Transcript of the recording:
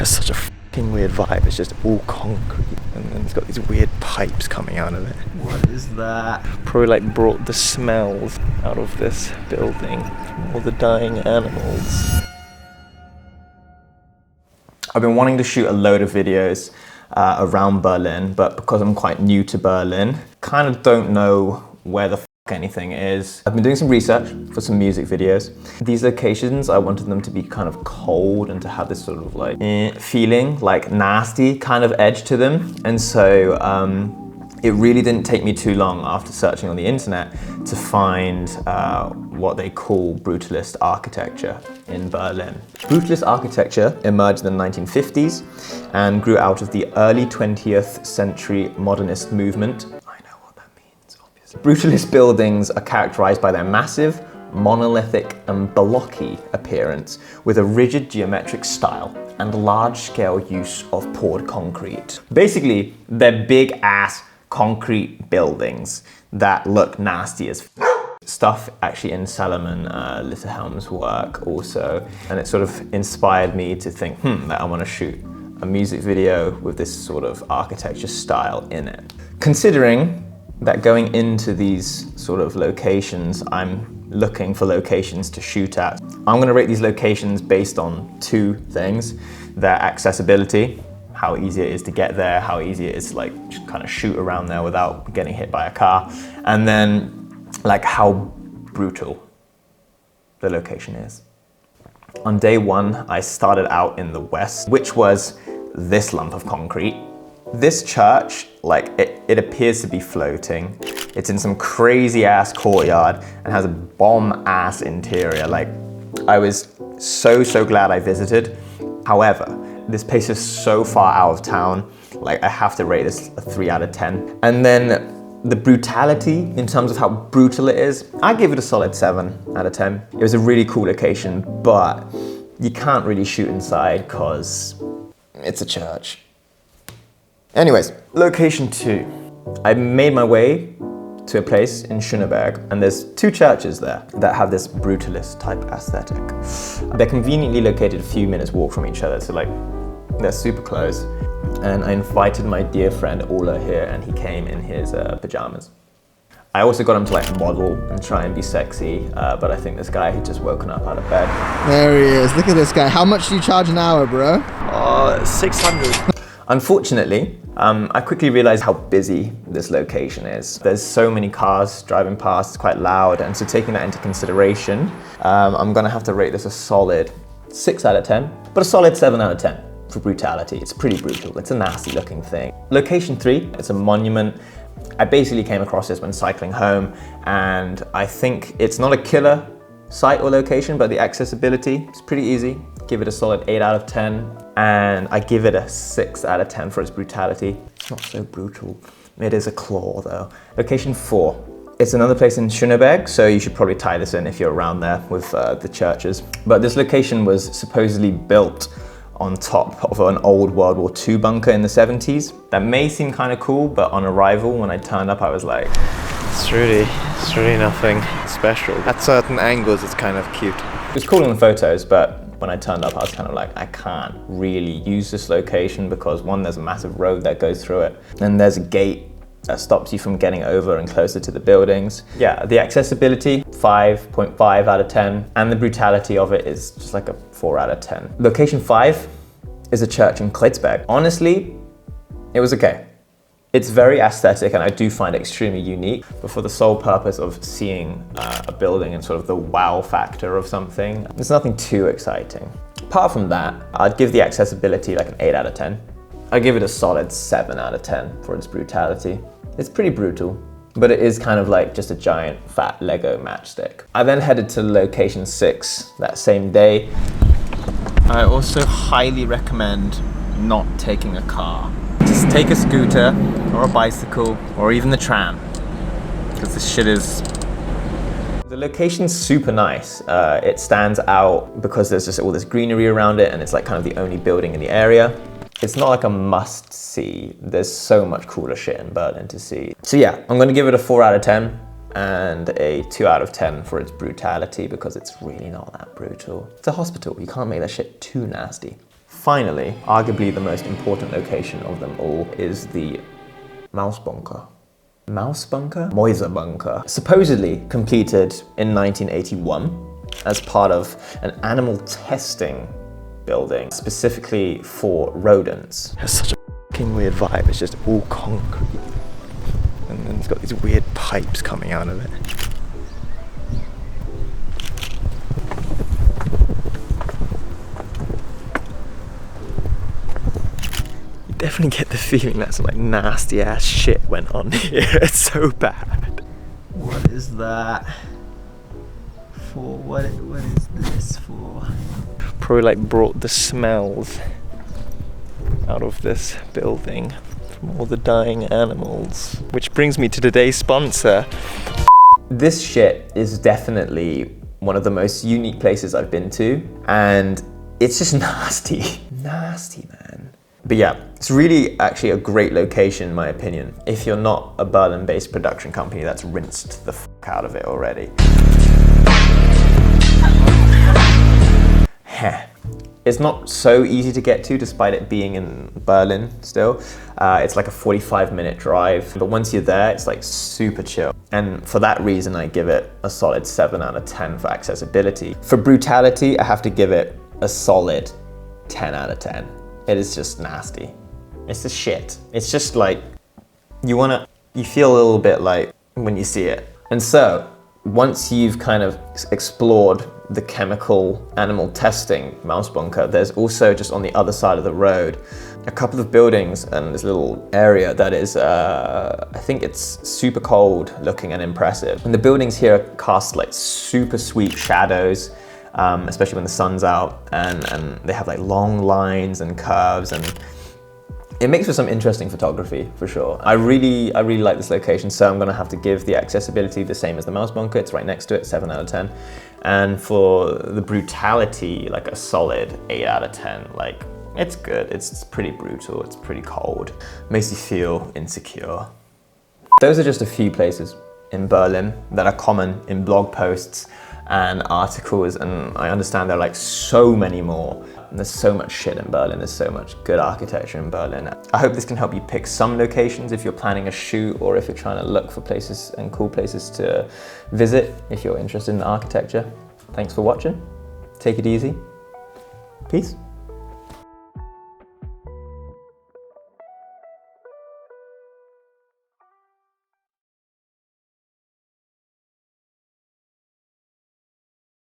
has such a fucking weird vibe. It's just all concrete, and then it's got these weird pipes coming out of it. What is that? Probably like brought the smells out of this building from all the dying animals. I've been wanting to shoot a load of videos around Berlin, but because I'm quite new to Berlin, kind of don't know where the anything is. I've been doing some research for some music videos. These locations, I wanted them to be kind of cold and to have this sort of like feeling, like nasty kind of edge to them. And so it really didn't take me too long after searching on the internet to find what they call brutalist architecture in Berlin. Brutalist architecture emerged in the 1950s and grew out of the early 20th century modernist movement. Brutalist buildings are characterized by their massive, monolithic and blocky appearance with a rigid geometric style and large-scale use of poured concrete. Basically, they're big-ass concrete buildings that look nasty as stuff actually in Salomon Litterhelm's work also, and it sort of inspired me to think, that I want to shoot a music video with this sort of architecture style in it. Considering that going into these sort of locations, I'm looking for locations to shoot at. I'm gonna rate these locations based on two things: their accessibility, how easy it is to get there, how easy it is to like just kind of shoot around there without getting hit by a car, and then like how brutal the location is. On day one, I started out in the west, which was this lump of concrete. This church, like it appears to be floating. It's in some crazy ass courtyard and has a bomb ass interior. Like, I was so glad I visited. However, this place is so far out of town. Like, I have to rate this a 3 out of 10. And then the brutality, in terms of how brutal it is, I give it a solid 7 out of 10. It was a really cool location, but you can't really shoot inside because it's a church. Anyways, location 2. I made my way to a place in Schuneberg, and there's 2 churches there that have this brutalist type aesthetic. They're conveniently located a few minutes walk from each other, so like they're super close. And I invited my dear friend Ola here, and he came in his pajamas. I also got him to like model and try and be sexy, but I think this guy had just woken up out of bed. There he is, look at this guy. How much do you charge an hour, bro? 600. Unfortunately, I quickly realized how busy this location is. There's so many cars driving past, it's quite loud, and so taking that into consideration, I'm gonna have to rate this a solid 6 out of 10, but a solid 7 out of 10 for brutality. It's pretty brutal, it's a nasty looking thing. Location 3, it's a monument. I basically came across this when cycling home, and I think it's not a killer site or location, but the accessibility is pretty easy. Give it a solid 8 out of 10, and I give it a 6 out of 10 for its brutality. It's not so brutal. It is a claw though. Location 4. It's another place in Schuneberg, so you should probably tie this in if you're around there with the churches. But this location was supposedly built on top of an old World War II bunker in the 70s. That may seem kind of cool, but on arrival, when I turned up, I was like, it's really nothing special. At certain angles, it's kind of cute. It was cool in the photos, but when I turned up, I was kind of like, I can't really use this location because one, there's a massive road that goes through it, and there's a gate that stops you from getting over and closer to the buildings. Yeah, the accessibility, 5.5 out of 10, and the brutality of it is just like a 4 out of 10. Location 5 is a church in Klitsberg. Honestly, it was okay. It's very aesthetic, and I do find it extremely unique, but for the sole purpose of seeing a building and sort of the wow factor of something, there's nothing too exciting. Apart from that, I'd give the accessibility like an 8 out of 10. I'd give it a solid 7 out of 10 for its brutality. It's pretty brutal, but it is kind of like just a giant fat Lego matchstick. I then headed to location 6 that same day. I also highly recommend not taking a car. Just take a scooter or a bicycle or even the tram, because this shit is... The location's super nice. It stands out because there's just all this greenery around it, and it's like kind of the only building in the area. It's not like a must see. There's so much cooler shit in Berlin to see. So yeah, I'm gonna give it a 4 out of 10 and a 2 out of 10 for its brutality, because it's really not that brutal. It's a hospital, you can't make that shit too nasty. Finally, arguably the most important location of them all is the Mausbunker. Mausbunker? Mäuserbunker. Supposedly completed in 1981 as part of an animal testing building, specifically for rodents. It has such a fucking weird vibe. It's just all concrete. And then it's got these weird pipes coming out of it. Definitely get the feeling that some like nasty ass shit went on here. It's so bad. What is that for? What is this for? Probably like brought the smells out of this building from all the dying animals. Which brings me to today's sponsor. This shit is definitely one of the most unique places I've been to, and it's just nasty. Nasty, man. But yeah, it's really actually a great location in my opinion, if you're not a Berlin-based production company that's rinsed the fuck out of it already. It's not so easy to get to despite it being in Berlin still. It's like a 45-minute drive, but once you're there, it's like super chill. And for that reason, I give it a solid 7 out of 10 for accessibility. For brutality, I have to give it a solid 10 out of 10. It is just nasty. It's the shit. It's just like, you feel a little bit like when you see it. And so, once you've kind of explored the chemical animal testing Mausbunker, there's also just on the other side of the road, a couple of buildings and this little area that is, I think it's super cold looking and impressive. And the buildings here cast like super sweet shadows, especially when the sun's out, and they have like long lines and curves, and it makes for some interesting photography for sure. I really like this location, so I'm gonna have to give the accessibility the same as the Mausbunker. It's right next to it, 7 out of 10. And for the brutality, like a solid 8 out of 10. Like, it's good, it's pretty brutal, it's pretty cold. Makes you feel insecure. Those are just a few places in Berlin that are common in blog posts and articles, and I understand there are like so many more. And there's so much shit in Berlin, there's so much good architecture in Berlin. I hope this can help you pick some locations if you're planning a shoot, or if you're trying to look for places and cool places to visit if you're interested in architecture. Thanks for watching, take it easy, peace.